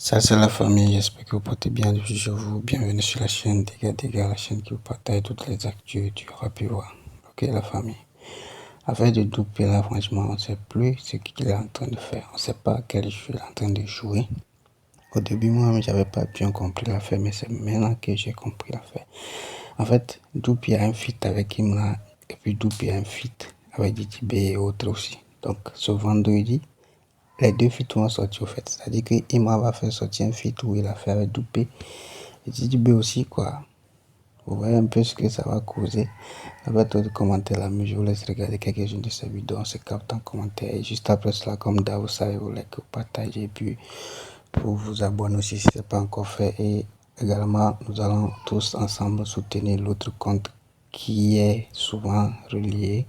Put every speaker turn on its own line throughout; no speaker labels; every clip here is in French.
Ça c'est la famille, j'espère que vous portez bien. Je vous bienvenue sur la chaîne Dégâts, la chaîne qui vous partage toutes les actus du rap voir. Ok la famille. Avec de Doupé là, franchement, on ne sait plus ce qu'il est en train de faire. On ne sait pas quel jeu il est en train de jouer. Au début, moi, j'avais pas bien compris l'affaire, mais c'est maintenant que j'ai compris l'affaire. En fait, Doupé a un feat avec Imra, et puis Doupé a un feat avec DTB et autres aussi. Donc, ce vendredi, les deux feats vont sortir au fait. C'est-à-dire que Imra va faire sortir un feat où il a fait avec Doupé. Et DTB aussi, quoi. Vous voyez un peu ce que ça va causer. Avec d'autres commentaires là, mais je vous laisse regarder quelques-unes de ces vidéos. On se capte en commentaire. Et juste après cela, comme d'hab, vous savez, vous likez, vous partagez. Et puis, pour vous abonner aussi si ce n'est pas encore fait. Et également, nous allons tous ensemble soutenir l'autre compte qui est souvent relié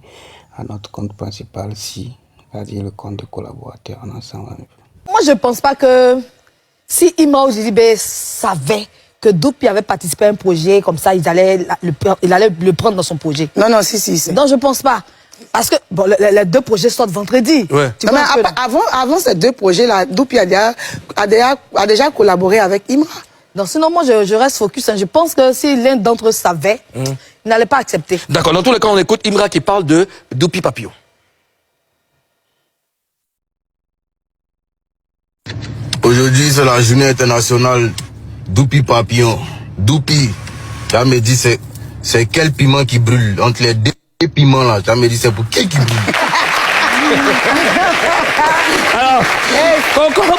à notre compte principal, c'est-à-dire le compte de collaborateurs en ensemble.
Moi, je ne pense pas que si Imra ou JDB savait que Doupé avait participé à un projet comme ça, il allait le prendre dans son projet.
Non, non, si.
Donc, je ne pense pas. Parce que bon, les deux projets sortent vendredi.
Ouais. Non, mais avant ces deux projets-là, Doupé a déjà collaboré avec Imra.
Donc, sinon, moi, je reste focus. Hein. Je pense que si l'un d'entre eux savait, il n'allait pas accepter.
D'accord. Dans tous les cas, on écoute Imra qui parle de Doupé Papillon.
Aujourd'hui, c'est la journée internationale Doupé Papillon. Doupé, ça me dit c'est quel piment qui brûle entre les deux piments là. Ça me dit c'est pour qui brûle.
Alors,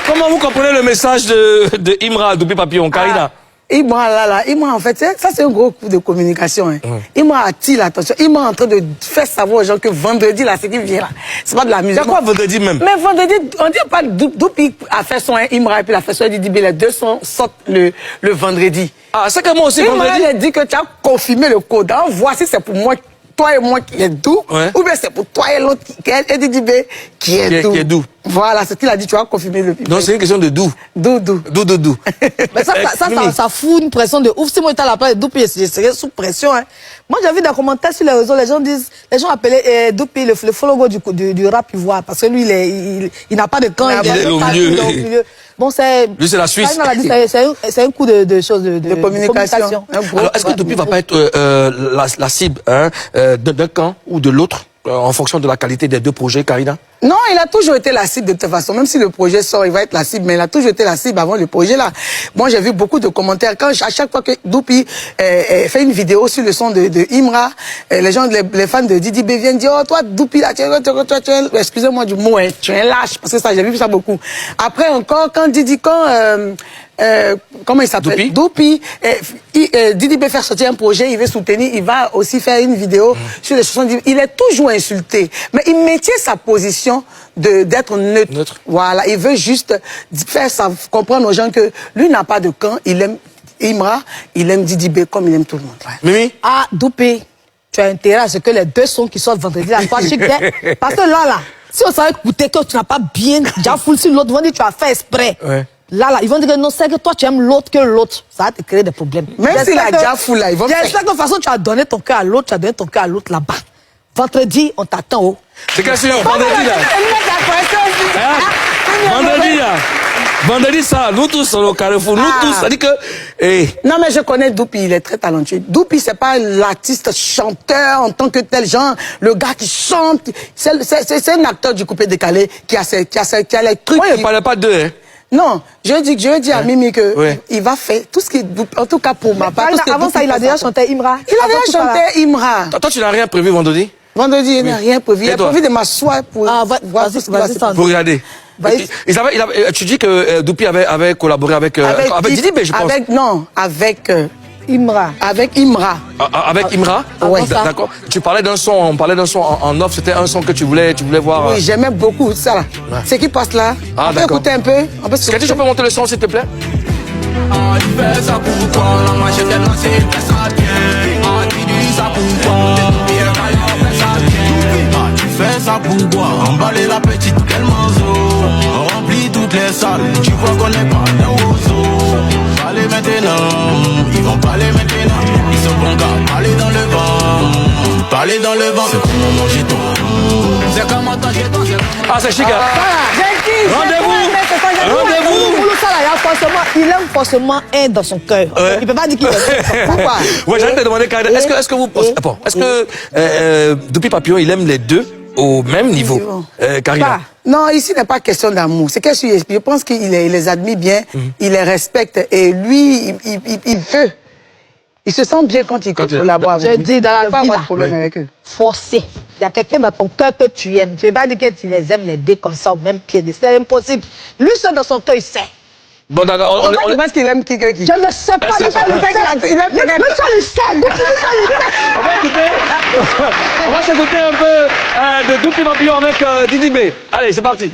comment vous comprenez le message de Imra Doupé Papillon, Karina?
Imra en fait, ça c'est un gros coup de communication. Hein. Imra attire l'attention. Imra est en train de faire savoir aux gens que vendredi là, c'est qui vient là. C'est pas de la musique.
C'est quoi vendredi même?
Mais vendredi, on dit pas Doupé a fait son Imra et puis il a fait son DDB. Les deux sortent le vendredi.
Ah, c'est que moi aussi
Imra
vendredi.
Imra a dit que tu as confirmé le code. Alors, voici c'est pour moi. Toi et moi qui est doux, ou bien c'est pour toi et l'autre qui est DDB qui est doux. Voilà, c'est ce qu'il a dit, tu vas confirmer le public.
Non, c'est une question de doux.
Doux.
Mais ça fout une pression de ouf. Si moi j'étais à la place de Doupé, je serais sous pression. Hein. Moi j'ai vu des commentaires sur les réseaux, les gens appelaient Doupé le follow du rap ivoire, parce que lui il n'a pas de camp, il est
au milieu.
Bon, lui
c'est la Suisse.
C'est un coup de choses de communication.
Alors est-ce que Doupé va pas être la cible d'un camp ou de l'autre en fonction de la qualité des deux projets, Karina?
Non, il a toujours été la cible de toute façon. Même si le projet sort, il va être la cible. Mais il a toujours été la cible avant le projet là. Moi, j'ai vu beaucoup de commentaires. À chaque fois que Doupé fait une vidéo sur le son de Imra, les fans de DDB viennent dire, oh, toi, Doupé, là, excusez-moi du mot, tu es un lâche. Parce que ça, j'ai vu ça beaucoup. Après encore, comment il s'appelle? Doupé, DDB faire sortir un projet, il veut soutenir, il va aussi faire une vidéo sur les chansons. Il est toujours insulté. Mais il maintient sa position d'être neutre. Voilà, il veut juste faire comprendre aux gens que lui n'a pas de camp, il aime Imra, il aime DDB comme il aime tout le monde. Ouais.
Mimi?
Ah, Doupé, tu as intérêt à ce que les deux sons qui sortent vendredi, là, parce que là, si on savait écouter que tu n'as pas bien déjà foulé sur l'autre, ils vont dire que tu as fait exprès. Ouais. Là, ils vont dire que non, c'est que toi, tu aimes l'autre que l'autre. Ça va te créer des problèmes.
Même s'il a déjà foulé, là, ils vont faire.
J'espère que de toute façon, tu as donné ton cœur à l'autre, tu as donné ton cœur à l'autre là-bas. Vendredi, on t'attend, oh.
C'est quel signe vendredi là? Vendredi là. Vendredi ça, nous tous au Carrefour, nous tous, ça dit que...
Non mais je connais Doupé, il est très talentueux. Doupé c'est pas l'artiste chanteur en tant que tel, genre le gars qui chante. C'est un acteur du coupé décalé qui a les trucs...
Ouais, il ne parlait pas d'eux, hein.
Non, je dis à Mimi que il va faire tout ce qui, en tout cas pour ma part.
Avant ça, il a déjà chanté Imra.
Il a déjà chanté Imra.
Toi, tu n'as rien prévu vendredi?
Vendredi, il n'a rien prévu. Il a prévu de m'asseoir pour voir ce qui va se passer.
Pour regarder. Tu dis que Doupé avait collaboré avec DDB, je pense.
Avec
Imra.
Avec Imra.
Avec Imra?
Oui.
D'accord. Tu parlais d'un son, on parlait d'un son en off, c'était un son que tu voulais voir.
Oui, j'aimais beaucoup ça là. Ouais. C'est qui passe là? On peut écouter un peu?
Est-ce que tu peux monter le son s'il te plaît?
Fais ça pourquoi? Emballer la petite quel manzo. On remplit toutes les salles. Tu vois qu'on n'est pas des roseaux. Parlez maintenant. Ils vont parler maintenant. Ils sont bons gars. Parler dans le vent. Parler dans le vent. C'est comment manger toi. C'est comment t'engager toi.
Ah, c'est chic, hein?
Il aime forcément un dans son cœur. Il peut pas dire qu'il aime. Pourquoi?
Ouais, j'allais te demander, est-ce que vous pensez, bon, est-ce que Dupi Papillon, il aime les deux au même niveau? Karina?
Non, ici, il n'est pas question d'amour. C'est qu'est-ce que je pense qu'il les admire bien, il les respecte. Et lui, il veut. Il se sent bien quand il collabore avec lui.
Je dis dans la vie,
pas de problème avec eux.
Forcé. Il y a quelqu'un dans ton cœur que tu aimes. Tu ne veux pas dire que tu les aimes les deux comme ça au même pied. C'est impossible. Lui seul dans son cœur, il sait.
Bon, d'accord.
Je pense qu'il aime quelqu'un qui...
Je ne sais pas. Le seul le sait.
On va s'écouter un peu de Dupi Papillon avec Didi B. Allez, c'est parti.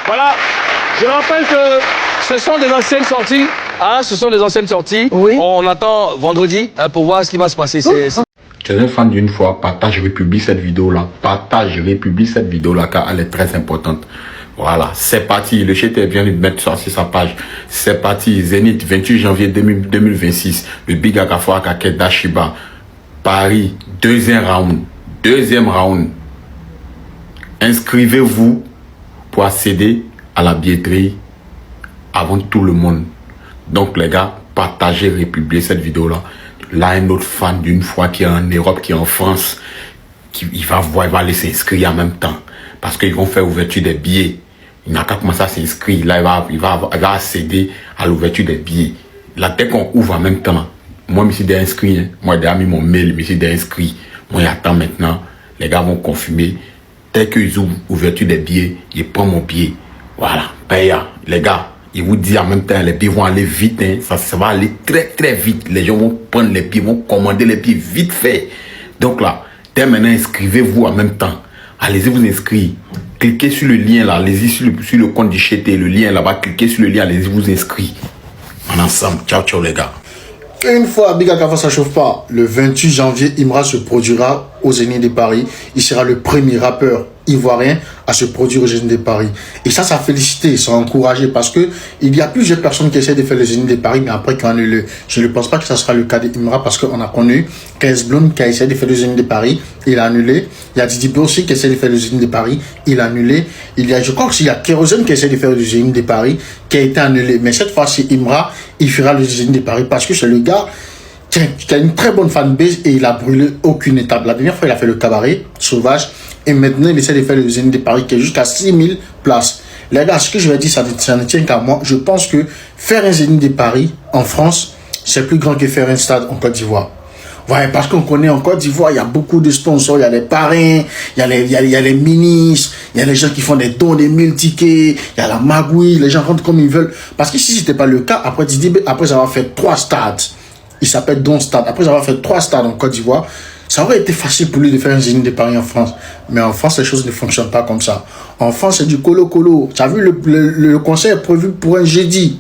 Voilà, je rappelle que ce sont des anciennes sorties. Hein, ce sont des anciennes sorties.
Oui.
On attend vendredi pour voir ce qui va se passer.
Tu es un fan d'une fois, partage, republie cette vidéo-là. Partage, republie cette vidéo-là car elle est très importante. Voilà, c'est parti. Le chef vient de mettre ça sur sa page. C'est parti. Zénith, 28 janvier 2026. Le Big Akafoa Kaket d'Ashiba. Paris, deuxième round. Inscrivez-vous pour accéder à la billetterie avant tout le monde. Donc les gars, partagez, republiez cette vidéo-là. Là, un autre fan d'une fois qui est en Europe, qui est en France, il va aller s'inscrire en même temps. Parce qu'ils vont faire ouverture des billets. Il n'a qu'à commencer à s'inscrire. Là, il va accéder à l'ouverture des billets. Là, dès qu'on ouvre en même temps, moi, je me suis inscrit. Moi, j'ai mis mon mail, je me suis inscrit. Moi, j'attends maintenant. Les gars vont confirmer. Dès qu'ils ouvrent l'ouverture des billets, ils prennent mon billet. Voilà. Paye, les gars. Il vous dit en même temps, les billets vont aller vite. Hein. Ça va aller très très vite. Les gens vont prendre les billets, vont commander les billets vite fait. Donc là, dès maintenant, inscrivez-vous en même temps. Allez-y vous inscrire. Cliquez sur le lien là. Allez-y sur le compte du CHT. Le lien là-bas. Cliquez sur le lien. Allez-y vous inscrire. En ensemble. Ciao, ciao les gars.
Une fois Big Akafoa ça chauffe pas, le 28 janvier, Imra se produira au Zénith de Paris. Il sera le premier rappeur ivoirien à se produire au Zénith de Paris. Et ça félicité, ça encouragé parce que il y a plusieurs personnes qui essaient de faire le Zénith de Paris, mais après qui ont annulé. Je ne pense pas que ça sera le cas d'Imra parce qu'on a connu KS Blonde qui a essayé de faire le Zénith de Paris, il a annulé. Il y a Didi B aussi qui essaie de faire le Zénith de Paris, il a annulé. Je crois qu'il y a Kérosène qui essaie de faire le Zénith de Paris, qui a été annulé. Mais cette fois-ci, Imra, il fera le Zénith de Paris parce que c'est le gars qui a une très bonne fanbase et il a brûlé aucune étape. La dernière fois, il a fait le cabaret sauvage et maintenant, il essaie de faire le Zénith de Paris qui est jusqu'à 6000 places. Les gars, ce que je vais dire, ça ne tient qu'à moi. Je pense que faire un Zénith de Paris en France, c'est plus grand que faire un stade en Côte d'Ivoire. Ouais, parce qu'on connaît en Côte d'Ivoire, il y a beaucoup de sponsors, il y a les parrains, il y a les ministres, il y a les gens qui font des dons, des 1000 tickets, il y a la magouille, les gens rentrent comme ils veulent. Parce que si ce n'était pas le cas, après avoir fait 3 stades, il s'appelle Don Stade, après avoir fait 3 stades en Côte d'Ivoire, ça aurait été facile pour lui de faire un Zénith de Paris en France. Mais en France, les choses ne fonctionnent pas comme ça. En France, c'est du colo-colo. Tu as vu, le concert est prévu pour un jeudi.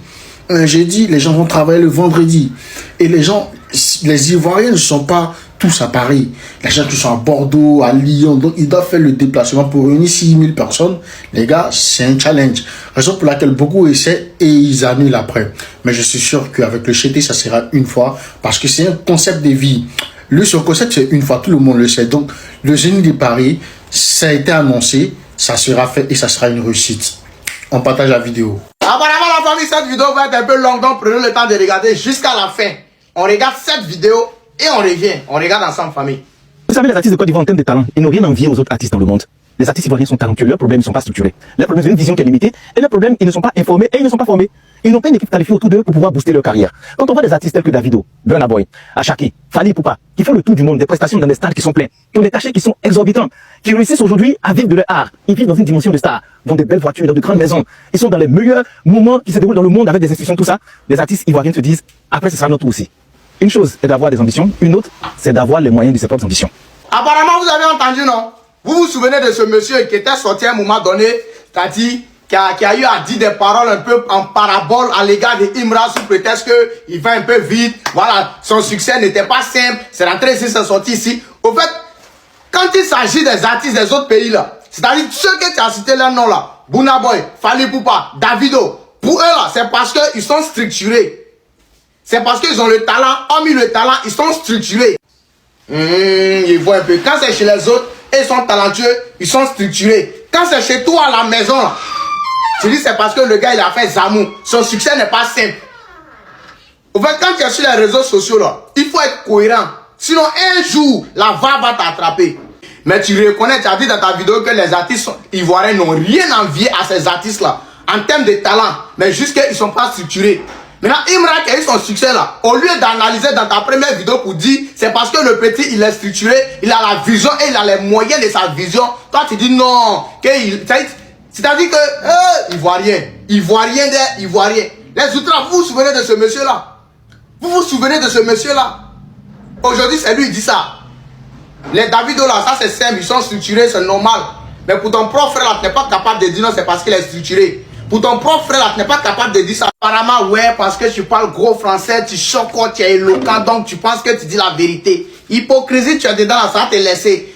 Un jeudi, les gens vont travailler le vendredi. Et les Ivoiriens ne sont pas tous à Paris. Les gens qui sont à Bordeaux, à Lyon, donc ils doivent faire le déplacement pour réunir 6000 personnes. Les gars, c'est un challenge. Raison pour laquelle beaucoup essaient et ils annulent après. Mais je suis sûr qu'avec le CHT, ça sera une fois parce que c'est un concept de vie. Lui, son concept, c'est une fois, tout le monde le sait. Donc, le Zénith de Paris, ça a été annoncé, ça sera fait et ça sera une réussite. On partage la vidéo.
Apparemment, la famille, cette vidéo va être un peu longue, donc prenez le temps de regarder jusqu'à la fin. On regarde cette vidéo et on revient. On regarde ensemble, famille.
Vous savez, les artistes de Côte d'Ivoire en termes de talent, ils n'ont rien à envier aux autres artistes dans le monde. Les artistes ivoiriens sont talentueux, leurs problèmes ne sont pas structurés. Leurs problèmes, c'est une vision qui est limitée. Et leurs problèmes, ils ne sont pas informés et ils ne sont pas formés. Ils n'ont pas une équipe qualifiée autour d'eux pour pouvoir booster leur carrière. Quand on voit des artistes tels que Davido, Burna Boy, Ashaki, Fally Ipupa, qui font le tour du monde, des prestations dans des stades qui sont pleins, qui ont des cachets qui sont exorbitants, qui réussissent aujourd'hui à vivre de leur art. Ils vivent dans une dimension de star, dans des belles voitures, dans de grandes maisons. Ils sont dans les meilleurs moments qui se déroulent dans le monde avec des institutions, tout ça. Les artistes ivoiriens se disent, après ce sera notre tour aussi. Une chose est d'avoir des ambitions, une autre, c'est d'avoir les moyens de ses propres ambitions.
Apparemment, vous avez entendu, non? Vous vous souvenez de ce monsieur qui était sorti à un moment donné, qui a dit, qui a eu à dire des paroles un peu en parabole à l'égard de Imra sous prétexte qu'il va un peu vite. Voilà, son succès n'était pas simple. C'est rentré ici, c'est sorti ici. Au fait, quand il s'agit des artistes des autres pays là, c'est-à-dire ceux que tu as cités leur nom là, Burna Boy, Fally Ipupa, Davido, pour eux là, c'est parce qu'ils sont structurés. C'est parce qu'ils ont le talent, hormis le talent, ils sont structurés. Ils voient un peu. Quand c'est chez les autres, ils sont talentueux, ils sont structurés. Quand c'est chez toi à la maison là, tu dis c'est parce que le gars il a fait Zamou. Son succès n'est pas simple. Au fait, quand tu es sur les réseaux sociaux là, il faut être cohérent. Sinon un jour, la va t'attraper. Mais tu reconnais, tu as dit dans ta vidéo que les artistes ivoiriens n'ont rien envié à ces artistes là. En termes de talent, mais juste qu'ils ne sont pas structurés. Maintenant, Imra qui a eu son succès là, au lieu d'analyser dans ta première vidéo pour dire c'est parce que le petit il est structuré, il a la vision et il a les moyens de sa vision. Toi tu dis non, c'est-à-dire que Ivoirien. Les Outras, vous vous souvenez de ce monsieur là? Vous vous souvenez de ce monsieur là? Aujourd'hui c'est lui qui dit ça. Les Davido là, ça c'est simple, ils sont structurés, c'est normal. Mais pour ton propre frère là, tu n'es pas capable de dire non, c'est parce qu'il est structuré. Pour ton propre frère là, tu n'es pas capable de dire ça. Apparemment, ouais, parce que tu parles gros français, tu choques, tu es éloquent, donc tu penses que tu dis la vérité. Hypocrisie, tu es dedans là, ça va te laisser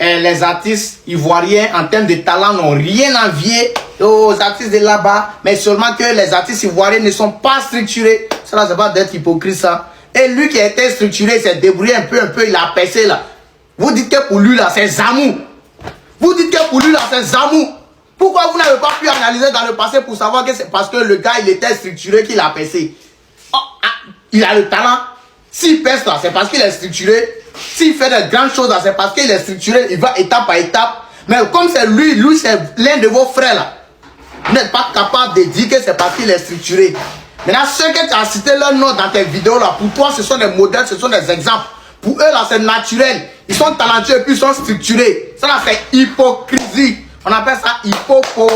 les artistes ivoiriens en termes de talent n'ont rien envié aux artistes de là-bas, mais seulement que les artistes ivoiriens ne sont pas structurés. Ça là, c'est pas d'être hypocrite ça. Et lui qui a été structuré, il s'est débrouillé un peu, il a percé là. Vous dites que pour lui là, c'est Zamou. Vous dites que pour lui là, c'est Zamou. Pourquoi vous n'avez pas pu analyser dans le passé pour savoir que c'est parce que le gars il était structuré qu'il a percé? Il a le talent. S'il perce là, c'est parce qu'il est structuré. S'il fait de grandes choses là, c'est parce qu'il est structuré. Il va étape par étape. Mais comme c'est lui c'est l'un de vos frères là. Vous n'êtes pas capable de dire que c'est parce qu'il est structuré. Maintenant, ceux que tu as cité leur nom dans tes vidéos là, pour toi ce sont des modèles, ce sont des exemples. Pour eux là, c'est naturel. Ils sont talentueux et puis ils sont structurés. Ça là, c'est hypocrisie. On appelle ça c'est hypocrisie.